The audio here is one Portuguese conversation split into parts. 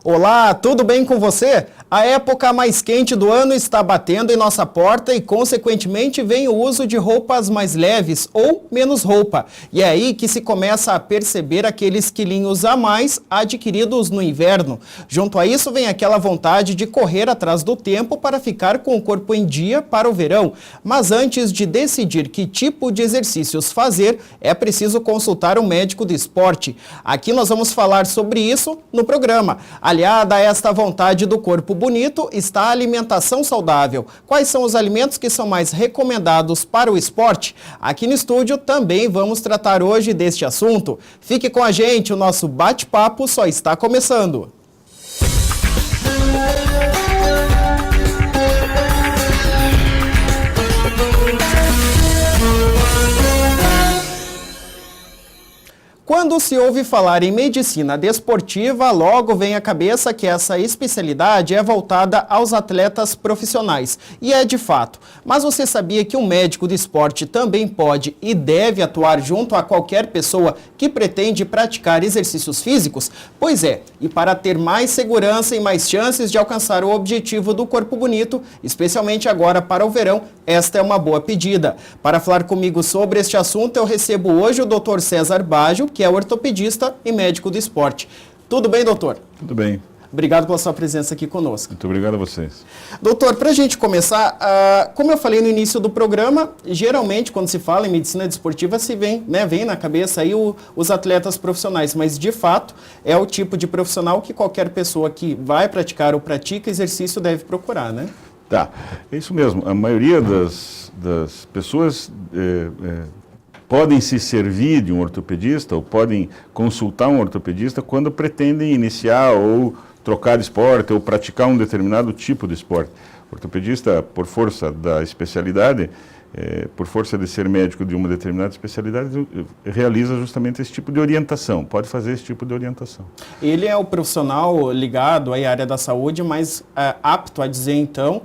Olá, tudo bem com você? A época mais quente do ano está batendo em nossa porta e, consequentemente, vem o uso de roupas mais leves ou menos roupa. E é aí que se começa a perceber aqueles quilinhos a mais adquiridos no inverno. Junto a isso vem aquela vontade de correr atrás do tempo para ficar com o corpo em dia para o verão. Mas antes de decidir que tipo de exercícios fazer, é preciso consultar um médico do esporte. Aqui nós vamos falar sobre isso no programa. Aliada a esta vontade do corpo bonito está a alimentação saudável. Quais são os alimentos que são mais recomendados para o esporte? Aqui no estúdio também vamos tratar hoje deste assunto. Fique com a gente, o nosso bate-papo só está começando. Quando se ouve falar em medicina desportiva, logo vem à cabeça que essa especialidade é voltada aos atletas profissionais. E é de fato. Mas você sabia que um médico de esporte também pode e deve atuar junto a qualquer pessoa que pretende praticar exercícios físicos? Pois é, e para ter mais segurança e mais chances de alcançar o objetivo do corpo bonito, especialmente agora para o verão, esta é uma boa pedida. Para falar comigo sobre este assunto, eu recebo hoje o Dr. César Baggio, que é ortopedista e médico do esporte. Tudo bem, doutor? Tudo bem. Obrigado pela sua presença aqui conosco. Muito obrigado a vocês. Doutor, para a gente começar, como eu falei no início do programa, geralmente quando se fala em medicina desportiva, vem na cabeça aí os atletas profissionais, mas de fato é o tipo de profissional que qualquer pessoa que vai praticar ou pratica exercício deve procurar, né? Tá, é isso mesmo. A maioria das pessoas podem se servir de um ortopedista ou podem consultar um ortopedista quando pretendem iniciar ou trocar de esporte ou praticar um determinado tipo de esporte. O ortopedista, por força da especialidade, por força de ser médico de uma determinada especialidade, realiza justamente esse tipo de orientação, pode fazer esse tipo de orientação. Ele é o profissional ligado à área da saúde, mas apto a dizer, então,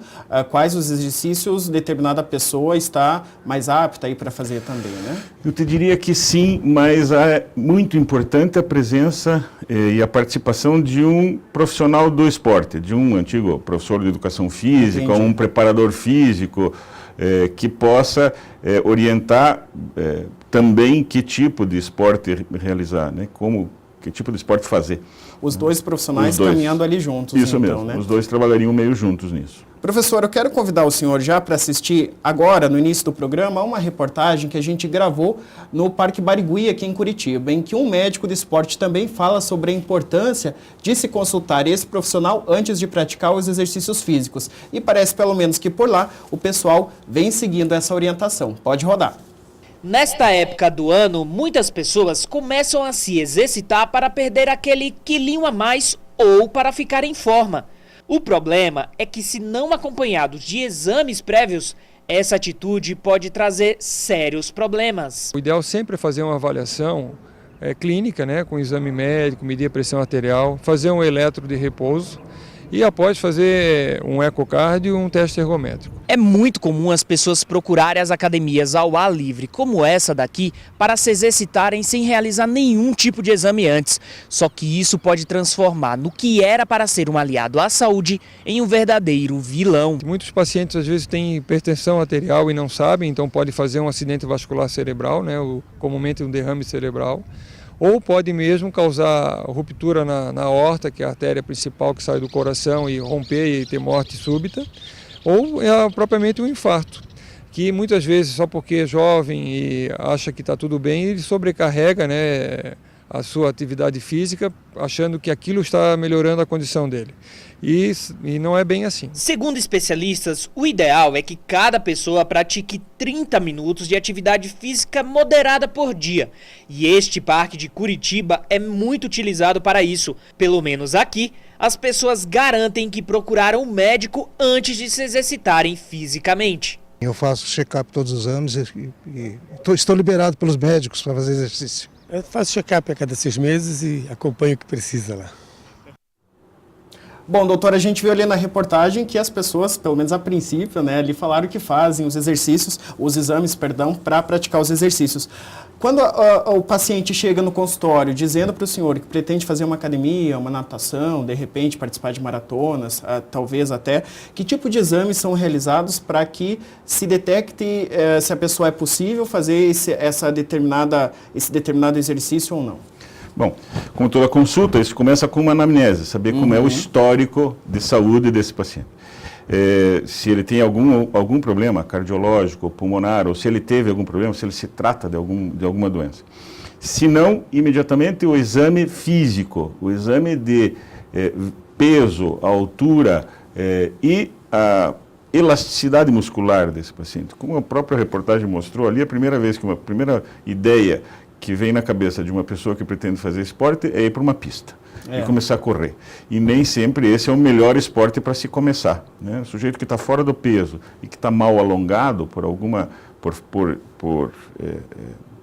quais os exercícios determinada pessoa está mais apta aí para fazer também, né? Eu te diria que sim, mas é muito importante a presença e a participação de um profissional do esporte, de um antigo professor de educação física, Entendi. um preparador físico, que possa orientar também que tipo de esporte realizar, né? Que tipo de esporte fazer. Os dois profissionais caminhando ali juntos. Isso então, mesmo, né? os dois trabalhariam meio juntos nisso. Professor, eu quero convidar o senhor já para assistir agora, no início do programa, uma reportagem que a gente gravou no Parque Barigui, aqui em Curitiba, em que um médico de esporte também fala sobre a importância de se consultar esse profissional antes de praticar os exercícios físicos. E parece, pelo menos, que por lá o pessoal vem seguindo essa orientação. Pode rodar. Nesta época do ano, muitas pessoas começam a se exercitar para perder aquele quilinho a mais ou para ficar em forma. O problema é que, se não acompanhados de exames prévios, essa atitude pode trazer sérios problemas. O ideal sempre é fazer uma avaliação clínica, né, com exame médico, medir a pressão arterial, fazer um eletro de repouso e após fazer um ecocardio e um teste ergométrico. É muito comum as pessoas procurarem as academias ao ar livre, como essa daqui, para se exercitarem sem realizar nenhum tipo de exame antes. Só que isso pode transformar no que era para ser um aliado à saúde em um verdadeiro vilão. Muitos pacientes às vezes têm hipertensão arterial e não sabem, então pode fazer um acidente vascular cerebral, né, comumente um derrame cerebral. Ou pode mesmo causar ruptura na aorta, que é a artéria principal que sai do coração, e romper e ter morte súbita, ou propriamente um infarto, que muitas vezes só porque é jovem e acha que está tudo bem, ele sobrecarrega, né, a sua atividade física, achando que aquilo está melhorando a condição dele. E não é bem assim. Segundo especialistas, o ideal é que cada pessoa pratique 30 minutos de atividade física moderada por dia. E este parque de Curitiba é muito utilizado para isso. Pelo menos aqui, as pessoas garantem que procuraram um médico antes de se exercitarem fisicamente. Eu faço check-up todos os anos e estou liberado pelos médicos para fazer exercício. Eu faço check-up a cada 6 meses e acompanho o que precisa lá. Bom, doutor, a gente viu ali na reportagem que as pessoas, pelo menos a princípio, né, ali falaram que fazem os exames, para praticar os exercícios. Quando o paciente chega no consultório dizendo para o senhor que pretende fazer uma academia, uma natação, de repente participar de maratonas, talvez até, que tipo de exames são realizados para que se detecte se a pessoa é possível fazer esse determinado exercício ou não? Bom, como toda consulta, isso começa com uma anamnese, saber como é o histórico de saúde desse paciente. Se ele tem algum problema cardiológico ou pulmonar, ou se ele teve algum problema, se ele se trata de alguma doença. Se não, imediatamente o exame físico, o exame de peso, altura e a elasticidade muscular desse paciente. Como a própria reportagem mostrou ali, a primeira ideia que vem na cabeça de uma pessoa que pretende fazer esporte é ir para uma pista e começar a correr. E nem sempre esse é o melhor esporte para se começar, né? O sujeito que está fora do peso e que está mal alongado por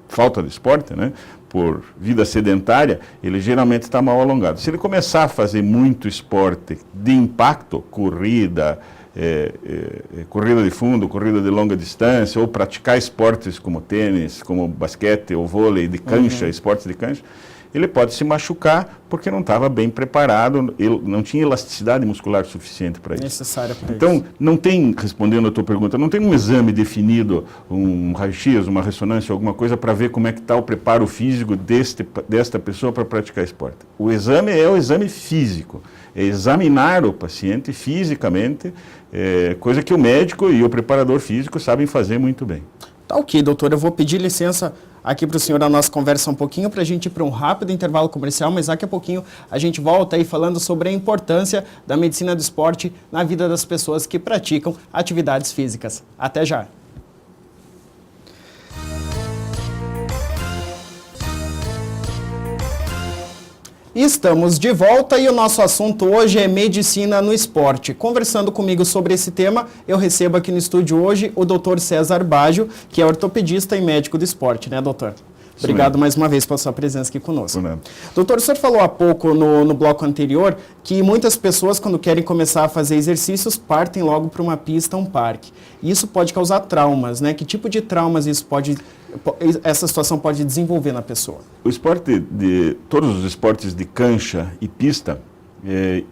falta de esporte, né? Por vida sedentária, ele geralmente está mal alongado. Se ele começar a fazer muito esporte de impacto, corrida de fundo, corrida de longa distância, ou praticar esportes como tênis, como basquete ou vôlei de cancha, esportes de cancha, ele pode se machucar porque não estava bem preparado, ele não tinha elasticidade muscular suficiente para isso. Necessária para isso. Então, não tem, respondendo a tua pergunta, não tem um exame definido, um raio-x, uma ressonância, alguma coisa para ver como é que está o preparo físico desta pessoa para praticar esporte. O exame é o exame físico, é examinar o paciente fisicamente, coisa que o médico e o preparador físico sabem fazer muito bem. Tá ok, doutor, eu vou pedir licença aqui para o senhor a nossa conversa um pouquinho para a gente ir para um rápido intervalo comercial, mas daqui a pouquinho a gente volta aí falando sobre a importância da medicina do esporte na vida das pessoas que praticam atividades físicas. Até já! Estamos de volta e o nosso assunto hoje é medicina no esporte. Conversando comigo sobre esse tema, eu recebo aqui no estúdio hoje o Dr. César Baggio, que é ortopedista e médico do esporte, né, doutor? Obrigado mais uma vez pela sua presença aqui conosco. Doutor, o senhor falou há pouco no bloco anterior que muitas pessoas, quando querem começar a fazer exercícios, partem logo para uma pista, um parque. E isso pode causar traumas, né? Que tipo de traumas essa situação pode desenvolver na pessoa? Todos os esportes de cancha e pista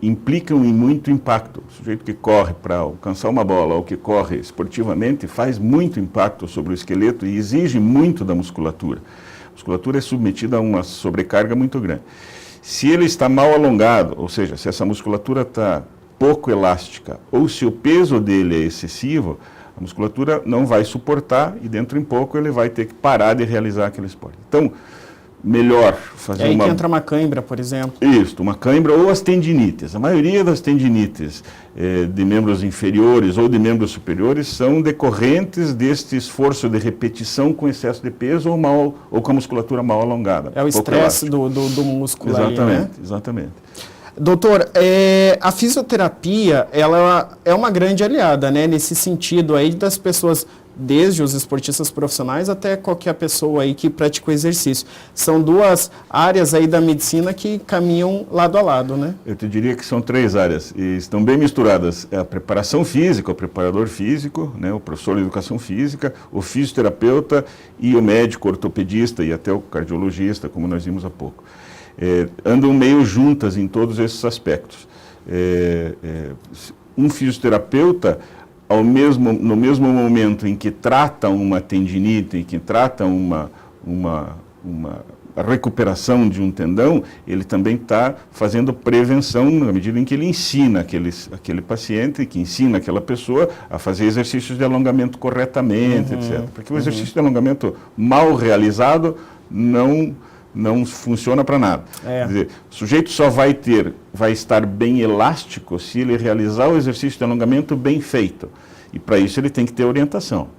implicam em muito impacto. O sujeito que corre para alcançar uma bola ou que corre esportivamente faz muito impacto sobre o esqueleto e exige muito da musculatura. A musculatura é submetida a uma sobrecarga muito grande. Se ele está mal alongado, ou seja, se essa musculatura está pouco elástica ou se o peso dele é excessivo, a musculatura não vai suportar e dentro em pouco ele vai ter que parar de realizar aquele esporte. Então, melhor fazer que entra uma cãibra, por exemplo. Isso, uma cãibra ou as tendinites. A maioria das tendinites de membros inferiores ou de membros superiores são decorrentes deste esforço de repetição com excesso de peso ou com a musculatura mal alongada. É o estresse do músculo. Exatamente, ali, né? Exatamente. Doutor, a fisioterapia, ela é uma grande aliada, né, nesse sentido aí das pessoas, desde os esportistas profissionais até qualquer pessoa aí que pratica o exercício. São duas áreas aí da medicina que caminham lado a lado, né? Eu te diria que são 3 áreas e estão bem misturadas. É a preparação física, o preparador físico, né, o professor de educação física, o fisioterapeuta e o médico ortopedista e até o cardiologista, como nós vimos há pouco. Andam meio juntas em todos esses aspectos. Um fisioterapeuta, no mesmo momento em que trata uma tendinite, em que trata a recuperação de um tendão, ele também está fazendo prevenção na medida em que ele ensina aquele paciente, que ensina aquela pessoa a fazer exercícios de alongamento corretamente, etc. Porque o exercício de alongamento mal realizado não funciona para nada. Quer dizer, o sujeito só vai estar bem elástico se ele realizar o exercício de alongamento bem feito. E para isso ele tem que ter orientação.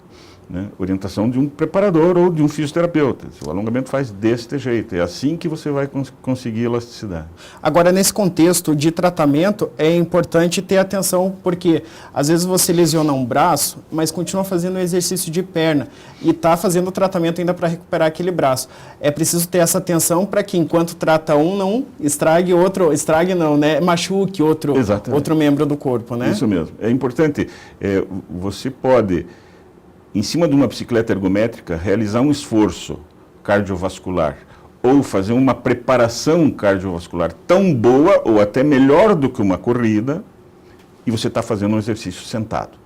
né? Orientação de um preparador ou de um fisioterapeuta. O alongamento faz deste jeito, é assim que você vai conseguir elasticidade. Agora, nesse contexto de tratamento, é importante ter atenção, porque às vezes você lesiona um braço, mas continua fazendo um exercício de perna e está fazendo o tratamento ainda para recuperar aquele braço. É preciso ter essa atenção para que, enquanto trata um, não machuque outro membro do corpo, né? Isso mesmo. É importante, você pode, em cima de uma bicicleta ergométrica, realizar um esforço cardiovascular ou fazer uma preparação cardiovascular tão boa ou até melhor do que uma corrida, e você está fazendo um exercício sentado,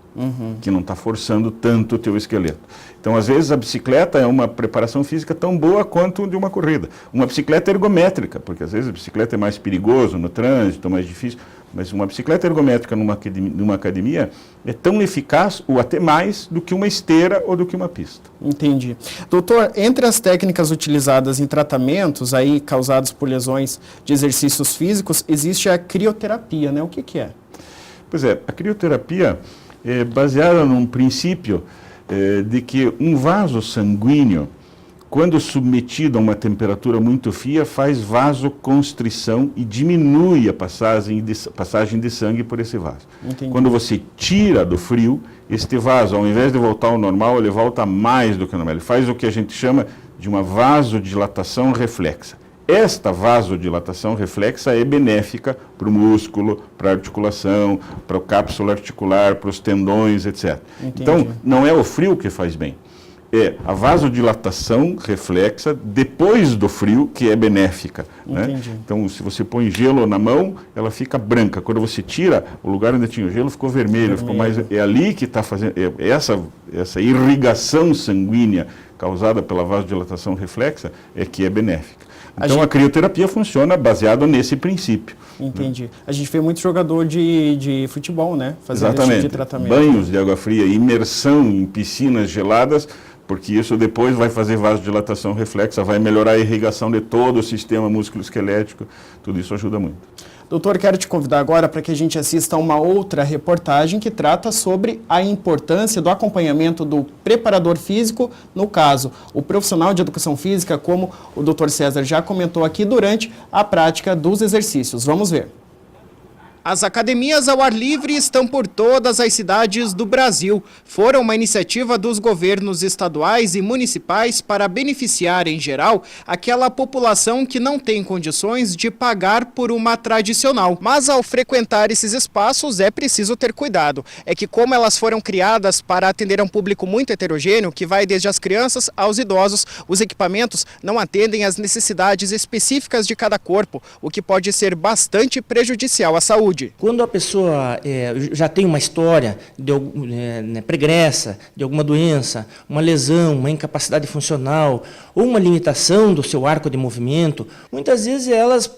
que não está forçando tanto o teu esqueleto. Então, às vezes, a bicicleta é uma preparação física tão boa quanto de uma corrida. Uma bicicleta ergométrica, porque às vezes a bicicleta é mais perigoso no trânsito, mais difícil, mas uma bicicleta ergométrica numa academia é tão eficaz ou até mais do que uma esteira ou do que uma pista. Entendi. Doutor, entre as técnicas utilizadas em tratamentos aí causados por lesões de exercícios físicos, existe a crioterapia, né? O que é? Pois é, a crioterapia é baseada num princípio de que um vaso sanguíneo, quando submetido a uma temperatura muito fria, faz vasoconstrição e diminui a passagem de sangue por esse vaso. Entendi. Quando você tira do frio, este vaso, ao invés de voltar ao normal, ele volta mais do que o normal. Ele faz o que a gente chama de uma vasodilatação reflexa. Esta vasodilatação reflexa é benéfica para o músculo, para a articulação, para a cápsula articular, para os tendões, etc. Entendi. Então, não é o frio que faz bem. É a vasodilatação reflexa depois do frio que é benéfica. Né? Então, se você põe gelo na mão, ela fica branca. Quando você tira, o lugar onde tinha o gelo ficou vermelho. Ficou mais, é ali que está fazendo... Essa irrigação sanguínea causada pela vasodilatação reflexa é que é benéfica. Então, a crioterapia funciona baseada nesse princípio. Entendi. A gente vê muito jogador de futebol, né? Fazendo esse tipo de tratamento. Banhos de água fria, imersão em piscinas geladas, porque isso depois vai fazer vasodilatação reflexa, vai melhorar a irrigação de todo o sistema músculo-esquelético, tudo isso ajuda muito. Doutor, quero te convidar agora para que a gente assista a uma outra reportagem que trata sobre a importância do acompanhamento do preparador físico, no caso, o profissional de educação física, como o Dr. César já comentou aqui, durante a prática dos exercícios. Vamos ver. As academias ao ar livre estão por todas as cidades do Brasil. Foram uma iniciativa dos governos estaduais e municipais para beneficiar, em geral, aquela população que não tem condições de pagar por uma tradicional. Mas ao frequentar esses espaços é preciso ter cuidado. É que como elas foram criadas para atender a um público muito heterogêneo, que vai desde as crianças aos idosos, os equipamentos não atendem às necessidades específicas de cada corpo, o que pode ser bastante prejudicial à saúde. Quando a pessoa já tem uma história pregressa de alguma doença, uma lesão, uma incapacidade funcional ou uma limitação do seu arco de movimento, muitas vezes elas,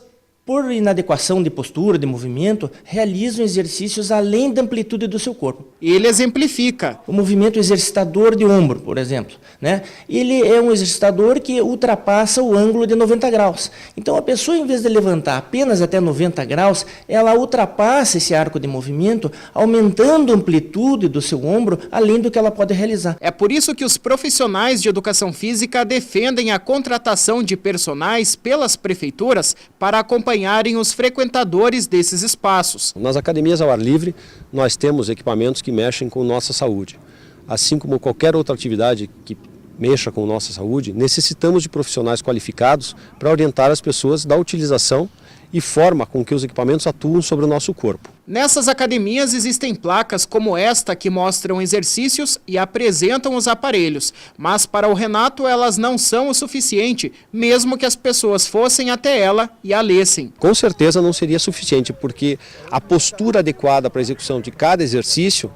por inadequação de postura, de movimento, realizam exercícios além da amplitude do seu corpo. Ele exemplifica. O movimento exercitador de ombro, por exemplo, né? Ele é um exercitador que ultrapassa o ângulo de 90 graus. Então, a pessoa, em vez de levantar apenas até 90 graus, ela ultrapassa esse arco de movimento, aumentando a amplitude do seu ombro, além do que ela pode realizar. É por isso que os profissionais de educação física defendem a contratação de personagens pelas prefeituras para acompanharem os frequentadores desses espaços. Nas academias ao ar livre, nós temos equipamentos que mexem com nossa saúde. Assim como qualquer outra atividade que mexa com nossa saúde, necessitamos de profissionais qualificados para orientar as pessoas da utilização e forma com que os equipamentos atuam sobre o nosso corpo. Nessas academias existem placas como esta que mostram exercícios e apresentam os aparelhos, mas para o Renato elas não são o suficiente, mesmo que as pessoas fossem até ela e a lessem. Com certeza não seria suficiente, porque a postura adequada para a execução de cada exercício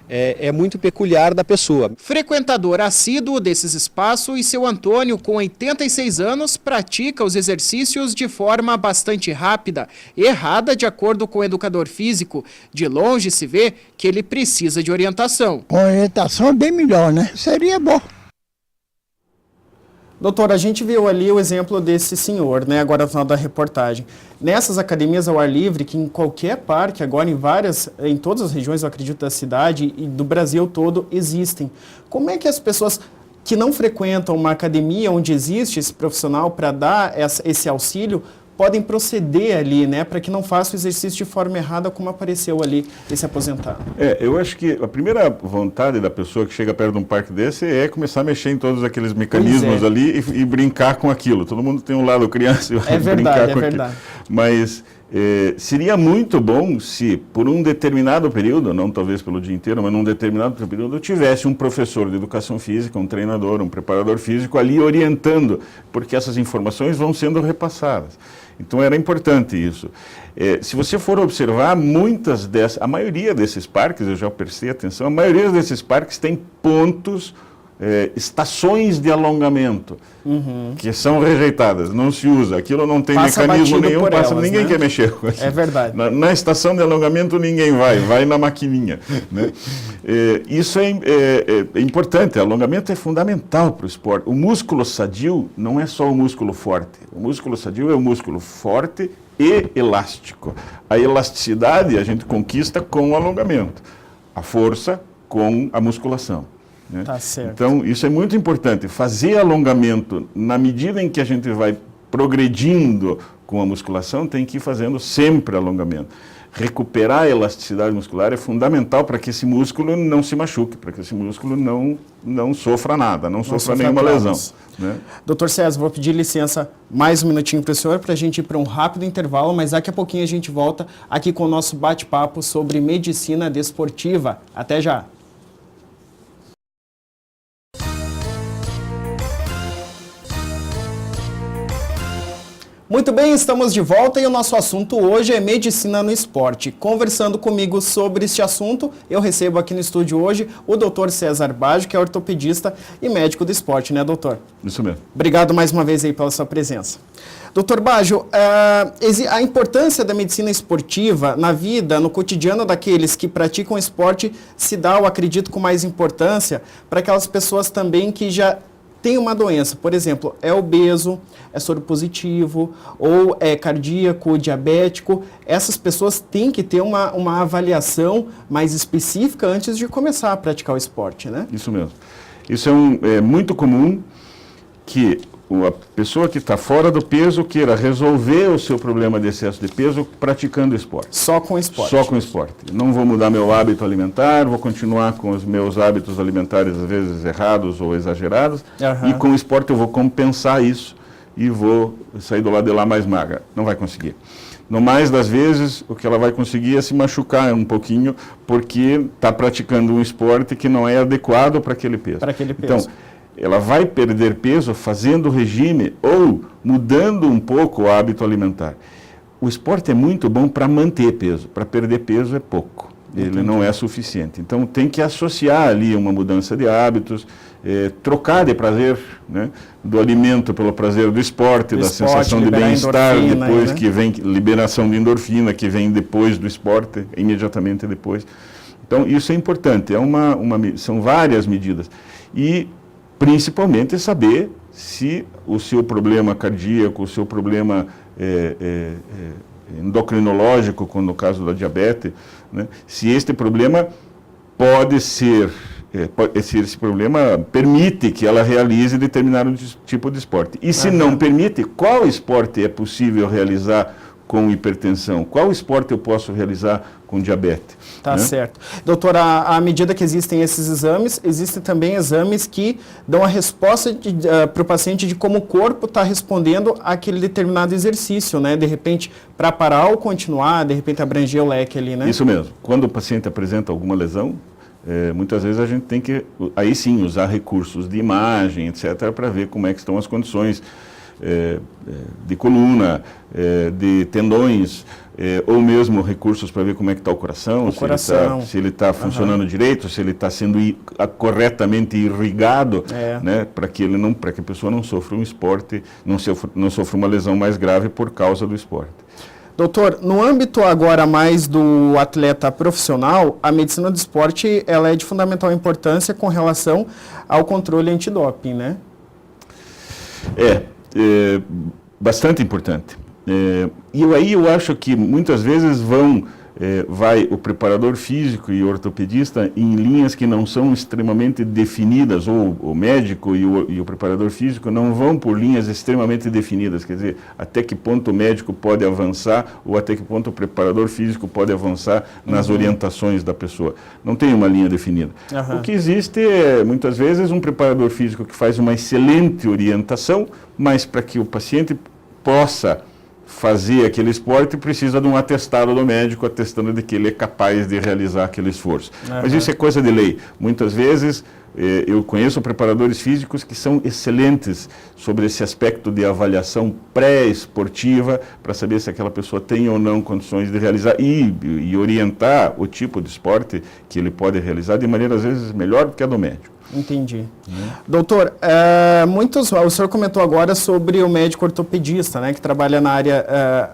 é muito peculiar da pessoa. Frequentador assíduo desses espaços, e seu Antônio, com 86 anos, pratica os exercícios de forma bastante rápida, errada de acordo com o educador físico. De longe se vê que ele precisa de orientação. Com orientação é bem melhor, né? Seria bom. Doutor, a gente viu ali o exemplo desse senhor, né, agora no final da reportagem. Nessas academias ao ar livre, que em qualquer parque, agora em todas as regiões, eu acredito, da cidade e do Brasil todo, existem. Como é que as pessoas que não frequentam uma academia onde existe esse profissional para dar esse auxílio, podem proceder ali, né, para que não faça o exercício de forma errada, como apareceu ali esse aposentado? Eu acho que a primeira vontade da pessoa que chega perto de um parque desse é começar a mexer em todos aqueles mecanismos ali e brincar com aquilo. Todo mundo tem um lado criança e brincar com aquilo. Mas seria muito bom se, por um determinado período, não talvez pelo dia inteiro, mas num determinado período, eu tivesse um professor de educação física, um treinador, um preparador físico ali orientando, porque essas informações vão sendo repassadas. Então era importante isso. Se você for observar, a maioria desses parques, eu já prestei atenção, a maioria desses parques tem pontos, estações de alongamento, que são rejeitadas, não se usa. Aquilo não tem mecanismo nenhum, ninguém quer mexer com isso. É verdade. Na estação de alongamento ninguém vai na maquininha. Né? Isso é importante, alongamento é fundamental para o esporte. O músculo sadio não é só o músculo forte. O músculo sadio é o músculo forte e elástico. A elasticidade a gente conquista com o alongamento, a força com a musculação. Né? Tá certo. Então, isso é muito importante. Fazer alongamento, na medida em que a gente vai progredindo com a musculação, tem que ir fazendo sempre alongamento. Recuperar a elasticidade muscular é fundamental para que esse músculo não se machuque, para que esse músculo não sofra nada, não sofra nenhuma lesão. Né? Doutor César, vou pedir licença mais um minutinho para o senhor, para a gente ir para um rápido intervalo, mas daqui a pouquinho a gente volta aqui com o nosso bate-papo sobre medicina desportiva. Até já! Muito bem, estamos de volta e o nosso assunto hoje é medicina no esporte. Conversando comigo sobre este assunto, eu recebo aqui no estúdio hoje o Dr. César Baggio, que é ortopedista e médico do esporte, né, doutor? Isso mesmo. Obrigado mais uma vez aí pela sua presença. Doutor Baggio, a importância da medicina esportiva na vida, no cotidiano daqueles que praticam esporte, se dá, eu acredito, com mais importância para aquelas pessoas também que já tem uma doença, por exemplo, é obeso, é soropositivo, ou é cardíaco, diabético. Essas pessoas têm que ter uma avaliação mais específica antes de começar a praticar o esporte, né? Isso mesmo. Isso é muito comum que a pessoa que está fora do peso queira resolver o seu problema de excesso de peso praticando esporte. Só com esporte? Só com esporte. Não vou mudar meu hábito alimentar, vou continuar com os meus hábitos alimentares, às vezes errados ou exagerados, e com o esporte eu vou compensar isso e vou sair do lado de lá mais magra. Não vai conseguir. No mais das vezes, o que ela vai conseguir é se machucar um pouquinho, porque está praticando um esporte que não é adequado para aquele peso. Para aquele peso. Então, ela vai perder peso fazendo regime ou mudando um pouco o hábito alimentar. O esporte é muito bom para manter peso, para perder peso é pouco, ele não é suficiente. Então tem que associar ali uma mudança de hábitos, trocar de prazer, né, do alimento pelo prazer do esporte, da sensação de bem-estar, depois que vem liberação de endorfina, que vem depois do esporte, imediatamente depois. Então isso é importante, são várias medidas. E principalmente saber se o seu problema cardíaco, o seu problema endocrinológico, como no caso da diabetes, né, se este problema pode ser, se esse problema permite que ela realize determinado tipo de esporte. E se não permite, qual esporte é possível realizar com hipertensão? Qual esporte eu posso realizar com diabetes? Tá certo. Doutora, à medida que existem esses exames, existem também exames que dão a resposta para o paciente de como o corpo está respondendo àquele determinado exercício, né? De repente, para parar ou continuar, de repente abranger o leque ali, né? Isso mesmo. Quando o paciente apresenta alguma lesão, muitas vezes a gente tem que, aí sim, usar recursos de imagem, etc., para ver como é que estão as condições de coluna, de tendões, ou mesmo recursos para ver como é que está o coração, se ele está funcionando direito, se ele está sendo corretamente irrigado, né, para que a pessoa não sofra um esporte, não sofra uma lesão mais grave por causa do esporte. Doutor, no âmbito agora mais do atleta profissional, a medicina do esporte ela é de fundamental importância com relação ao controle antidoping, né? Bastante importante. E aí eu acho que muitas vezes vai o preparador físico e o ortopedista em linhas que não são extremamente definidas, ou o médico e o preparador físico não vão por linhas extremamente definidas, quer dizer, até que ponto o médico pode avançar ou até que ponto o preparador físico pode avançar nas orientações da pessoa. Não tem uma linha definida. O que existe é, muitas vezes, um preparador físico que faz uma excelente orientação, mas para que o paciente possa fazer aquele esporte, precisa de um atestado do médico atestando de que ele é capaz de realizar aquele esforço. Mas isso é coisa de lei. Muitas vezes eu conheço preparadores físicos que são excelentes sobre esse aspecto de avaliação pré-esportiva para saber se aquela pessoa tem ou não condições de realizar e orientar o tipo de esporte que ele pode realizar de maneira às vezes melhor do que a do médico. Entendi. Doutor, o senhor comentou agora sobre o médico ortopedista, né, que trabalha na área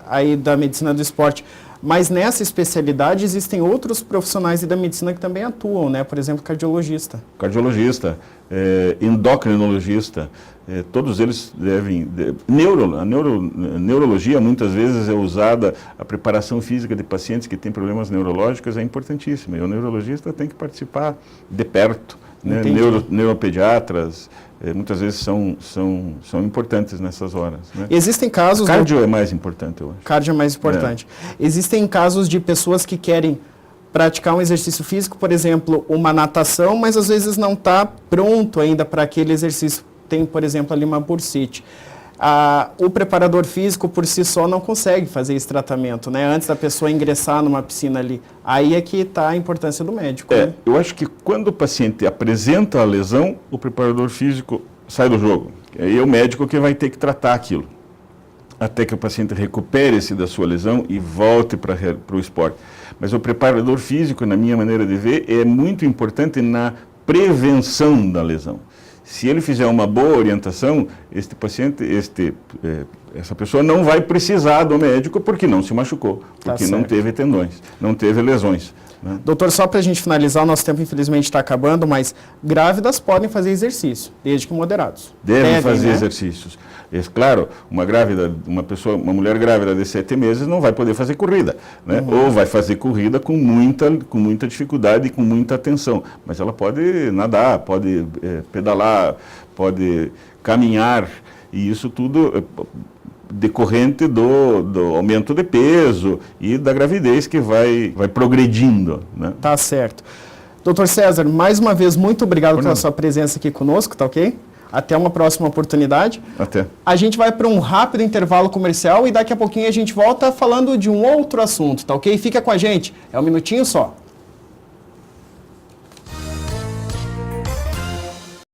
aí da medicina do esporte, mas nessa especialidade existem outros profissionais da medicina que também atuam, né, por exemplo, cardiologista. Cardiologista, endocrinologista, todos eles devem... Neurologia muitas vezes é usada, a preparação física de pacientes que têm problemas neurológicos é importantíssima, e o neurologista tem que participar de perto. Né? Neuropediatras, muitas vezes são importantes nessas horas. Né? Existem casos... Cardio é mais importante, eu acho. Cardio é mais importante. Existem casos de pessoas que querem praticar um exercício físico, por exemplo, uma natação, mas às vezes não está pronto ainda para aquele exercício. Tem, por exemplo, ali uma bursite. O preparador físico, por si só, não consegue fazer esse tratamento, né? Antes da pessoa ingressar numa piscina ali. Aí é que está a importância do médico. Né? Eu acho que quando o paciente apresenta a lesão, o preparador físico sai do jogo. Aí é o médico que vai ter que tratar aquilo, até que o paciente recupere-se da sua lesão e volte para o esporte. Mas o preparador físico, na minha maneira de ver, é muito importante na prevenção da lesão. Se ele fizer uma boa orientação, essa pessoa não vai precisar do médico porque não se machucou, porque não teve tendões, não teve lesões. Né? Doutor, só para a gente finalizar, o nosso tempo infelizmente está acabando, mas grávidas podem fazer exercício, desde que moderados. Devem fazer exercícios. Claro, uma mulher grávida de 7 meses não vai poder fazer corrida, né? Ou vai fazer corrida com muita dificuldade e com muita atenção, mas ela pode nadar, pode pedalar, pode caminhar, e isso tudo decorrente do aumento de peso e da gravidez que vai progredindo. Né? Tá certo. Doutor César, mais uma vez, muito obrigado pela sua presença aqui conosco, tá ok? Até uma próxima oportunidade. Até. A gente vai para um rápido intervalo comercial e daqui a pouquinho a gente volta falando de um outro assunto, tá ok? Fica com a gente, é um minutinho só.